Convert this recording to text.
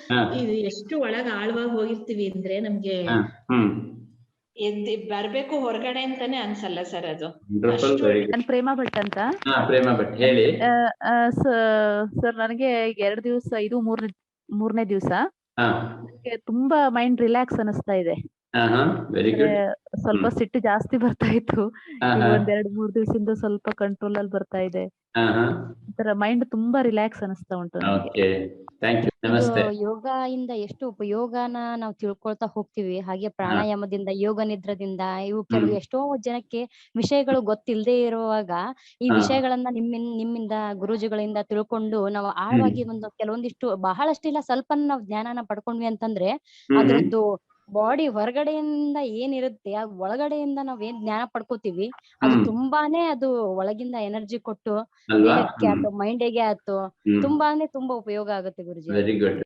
ಹಾ ಇದು ಎಷ್ಟು ಒಳಗ ಆಳವಾಗಿ ಹೋಗಿರ್ತೀವಿ ಅಂದ್ರೆ ನಮ್ಗೆ ಹಾ ಹ್ಮ್ ಬರ್ಬೇಕು ಹೊರಗಡೆ ಅಂತಾನೆ ಅನ್ಸಲ್ಲ ಸರ್ ಅದು. Wonderful, very good. ನಾನ್ ಪ್ರೇಮಾ ಭಟ್ ಅಂತ. ಹಾ ಪ್ರೇಮಾ ಭಟ್ ಹೇಳಿ. ಸರ್ ನನಗೆ 2 ದಿವಸ, ಇದು ಮೂರನೇ ದಿವಸ ಹಾ ತುಂಬಾ ಮೈಂಡ್ ರಿಲ್ಯಾಕ್ಸ್ ಅನಿಸ್ತಾ ಇದೆ. ಹಾ ಹಾ ವೆರಿ ಅಂದ್ರೆ ಗುಡ್. ಸ್ವಲ್ಪ ಸಿಟ್ಟು ಜಾಸ್ತಿ ಬರ್ತಾ ಇತ್ತು, ಹಾ ಈಗ ಹಾ 1-2-3 ದಿವಸದಿಂದ ಸ್ವಲ್ಪ ಕಂಟ್ರೋಲ್ ಅಲ್ಲಿ ಬರ್ತಾ ಇದೆ. ಹಾ ಹಾ ಒಂಥರ ಮೈಂಡ್ ತುಂಬಾ ರಿಲ್ಯಾಕ್ಸ್ ಅನಿಸ್ತಾ ಉಂಟು ನನಗೆ. ಓಕೆ, ಥ್ಯಾಂಕ್ ಯು, ಇದು ನಮಸ್ತೆ. ಯೋಗ ಇಂದ ಎಷ್ಟು ಉಪಯೋಗನ ನಾವು ತಿಳ್ಕೊಳ್ತಾ ಹೋಗ್ತೀವಿ. ಹಾಗೆ ಹಾ ಪ್ರಾಣಾಯಾಮದಿಂದ, ಯೋಗ ನಿದ್ರದಿಂದ ಇವು ಹ್ಮ್ ಕೆಲವು ಎಷ್ಟೋ ಜನಕ್ಕೆ ವಿಷಯಗಳು ಗೊತ್ತಿಲ್ಲದೆ ಇರುವಾಗ ಈ ಹಾ ವಿಷಯಗಳನ್ನ ನಿಮ್ಮಿಂದ ಗುರೂಜಿಗಳಿಂದ ತಿಳ್ಕೊಂಡು ನಾವು ಹ್ಮ್ ಆಳವಾಗಿ ಕೆಲವೊಂದಿಷ್ಟು ಬಹಳಷ್ಟಿಲ್ಲ ಸ್ವಲ್ಪ ನಾವು ಜ್ಞಾನನ ಪಡ್ಕೊಂಡ್ವಿ ಅಂತಂದ್ರೆ ಹ್ಮ್ ಅದ್ರದ್ದು ಬಾಡಿ ಹೊರಗಡೆಯಿಂದ ಏನಿರುತ್ತೆ ಆ ಒಳಗಡೆಯಿಂದ ನಾವ್ ಏನ್ ಜ್ಞಾನ ಪಡ್ಕೋತೀವಿ ಅದು ಹ್ಮ್ ತುಂಬಾನೇ ಅದು ಒಳಗಿಂದ ಎನರ್ಜಿ ಕೊಟ್ಟು ಅಲ್ವಾ? ದೇಹಕ್ಕೆ ಆಯ್ತು, ಮೈಂಡಿಗೆ ಆಯ್ತು, ಹ್ಮ್ ತುಂಬಾ ಉಪಯೋಗ ಆಗುತ್ತೆ ಗುರುಜಿ. Very good.